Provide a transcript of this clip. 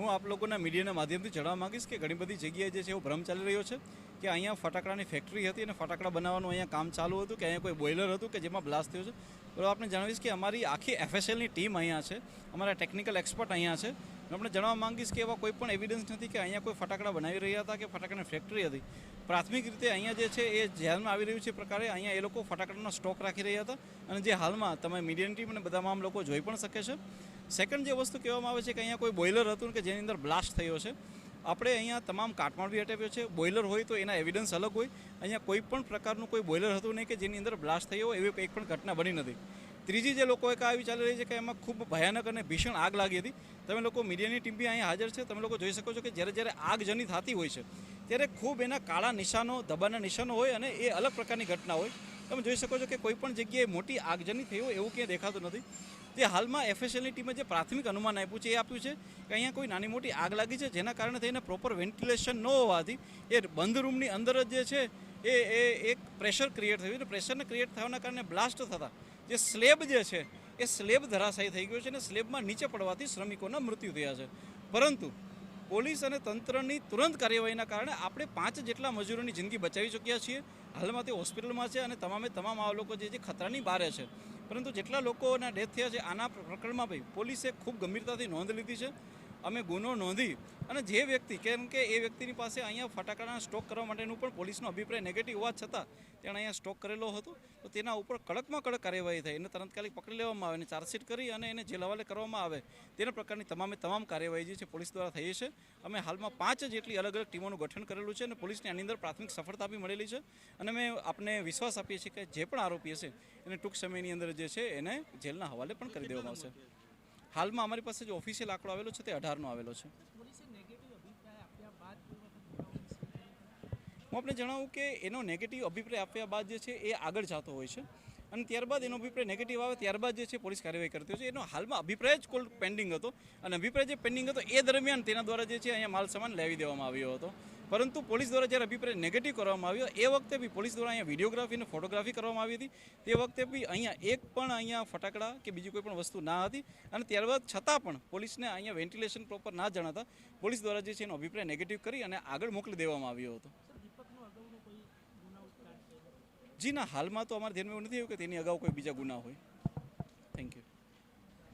હું આપ લોકોના મીડિયાના માધ્યમથી જણાવવા માંગીશ કે ઘણી બધી જગ્યાએ જે છે એવો ભ્રમ ચાલી રહ્યો છે કે અહીંયા ફટાકડાની ફેક્ટરી હતી અને ફટાકડા બનાવવાનું અહીંયા કામ ચાલુ હતું કે અહીંયા કોઈ બોઇલર હતું કે જેમાં બ્લાસ્ટ થયો છે. તો આપણે જણાવીશ કે અમારી આખી એફએસએલની ટીમ અહીંયા છે, અમારા ટેકનિકલ એક્સપર્ટ અહીંયા છે. આપણે જણાવવા માંગીશ કે એવા કોઈ પણ એવિડન્સ નથી કે અહીંયા કોઈ ફટાકડા બનાવી રહ્યા હતા કે ફટાકડાની ફેક્ટરી હતી. પ્રાથમિક રીતે અહીંયા જે છે એ ધ્યાનમાં આવી રહ્યું છે પ્રકારે અહીંયા એ લોકો ફટાકડાનો સ્ટોક રાખી રહ્યા હતા અને જે હાલમાં તમે મીડિયાની ટીમ અને બધા આમ લોકો જોઈ પણ શકે છે. સેકન્ડ જે વસ્તુ કહેવામાં આવે છે કે અહીંયા કોઈ બોઇલર હતું કે જેની અંદર બ્લાસ્ટ થયો છે. આપણે અહીંયા તમામ કાટમાળ બી હટાવ્યો છે. બોઇલર હોય તો એના એવિડન્સ અલગ હોય. અહીંયા કોઈ પણ પ્રકારનું કોઈ બોઇલર હતું નહીં કે જેની અંદર બ્લાસ્ટ થયો હોય એવી કંઈ પણ ઘટના બની નથી. ત્રીજી જે લોકો એક આવી ચાલી રહી છે કે એમાં ખૂબ ભયાનક અને ભીષણ આગ લાગી હતી. તમે લોકો મીડિયાની ટીમ બી અહીંયા હાજર છે. તમે લોકો જોઈ શકો છો કે જ્યારે આગજની થતી હોય છે ત્યારે ખૂબ એના કાળા નિશાનો, દબાણના નિશાનો હોય અને એ અલગ પ્રકારની ઘટના હોય. તમે જોઈ શકો છો કે કોઈ પણ જગ્યાએ મોટી આગજની થઈ હોય એવું ક્યાંય દેખાતું નથી. જે હાલમાં એફએસએલની ટીમે જે પ્રાથમિક અનુમાન આપ્યું છે એ આપ્યું છે કે અહીંયા કોઈ નાની મોટી આગ લાગી છે જેના કારણે થઈને પ્રોપર વેન્ટિલેશન ન હોવાથી એ બંધ રૂમની અંદર જ જે છે એ એક પ્રેશર ક્રિએટ થયું. પ્રેશરને ક્રિએટ થવાના કારણે બ્લાસ્ટ થતાં જે સ્લેબ જે છે એ સ્લેબ ધરાશાયી થઈ ગયો છે અને સ્લેબમાં નીચે પડવાથી શ્રમિકોના મૃત્યુ થયા છે. પરંતુ પોલીસ અને તંત્રની તુરંત કાર્યવાહીના કારણે આપણે 5 જેટલા મજૂરોની જિંદગી બચાવી ચૂક્યા છીએ. હાલમાં તે હોસ્પિટલમાં છે અને તમામ આ લોકો જે ખતરાની બહાર છે. પરંતુ જેટલા લોકોના ડેથ થયા છે આના પ્રકરણમાં ભાઈ પોલીસે ખૂબ ગંભીરતાથી નોંધ લીધી છે. અમે ગુનો નોંધી અને જે વ્યક્તિ કેમ કે એ વ્યક્તિની પાસે અહીંયા ફટાકડાના સ્ટોક કરવા માટેનું પણ પોલીસનો અભિપ્રાય નેગેટિવ હોવા છતાં તેણે અહીંયા સ્ટોક કરેલો હતો. તો તેના ઉપર કડકમાં કડક કાર્યવાહી થઈ એને તરંતકાલિક પકડી લેવામાં આવે અને ચાર્જશીટ કરી અને એને જેલ હવાલે કરવામાં આવે તેના પ્રકારની તમામ કાર્યવાહી જે છે પોલીસ દ્વારા થઈ છે. અમે હાલમાં 5 જેટલી અલગ અલગ ટીમોનું ગઠન કરેલું છે અને પોલીસને આની અંદર પ્રાથમિક સફળતા બી મળેલી છે. અને અમે આપને વિશ્વાસ આપીએ છીએ કે જે પણ આરોપી હશે એને ટૂંક સમયની અંદર જે છે એને જેલના હવાલે પણ કરી દેવામાં આવશે. હાલમાં અમારી પાસે જે ઓફિશિયલ આંકડો આવેલો છે તે 18નો આવેલો છે. હું આપણે જણાવું કે એનો નેગેટિવ અભિપ્રાય આપ્યા બાદ જે છે એ આગળ જતો હોય છે અને ત્યારબાદ એનો અભિપ્રાય નેગેટિવ આવે ત્યારબાદ જે છે પોલીસ કાર્યવાહી કરતી હોય છે. એનો હાલમાં અભિપ્રાય જ કોલ પેન્ડિંગ હતો અને અભિપ્રાય જે પેન્ડિંગ હતો એ દરમિયાન તેના દ્વારા જે છે અહીંયા માલ સામાન લાવી દેવામાં આવ્યો હતો. પરંતુ પોલીસ દ્વારા જ્યારે અભિપ્રાય નેગેટિવ કરવામાં આવ્યો એ વખતે બી પોલીસ દ્વારા અહીંયા વિડીયોગ્રાફી અને ફોટોગ્રાફી કરવામાં આવી હતી. તે વખતે બી અહીંયા ફટાકડા કે બીજી કોઈ પણ વસ્તુ ના હતી અને ત્યારબાદ છતાં પણ પોલીસને અહીંયા વેન્ટિલેશન પ્રોપર ના જણાતા પોલીસ દ્વારા જે છે એનો અભિપ્રાય નેગેટિવ કરી અને આગળ મોકલી દેવામાં આવ્યો હતો. જી ના, હાલમાં તો અમારા ધ્યાનમાં એવું નથી આવ્યું કે તેની અગાઉ કોઈ બીજા ગુના હોય.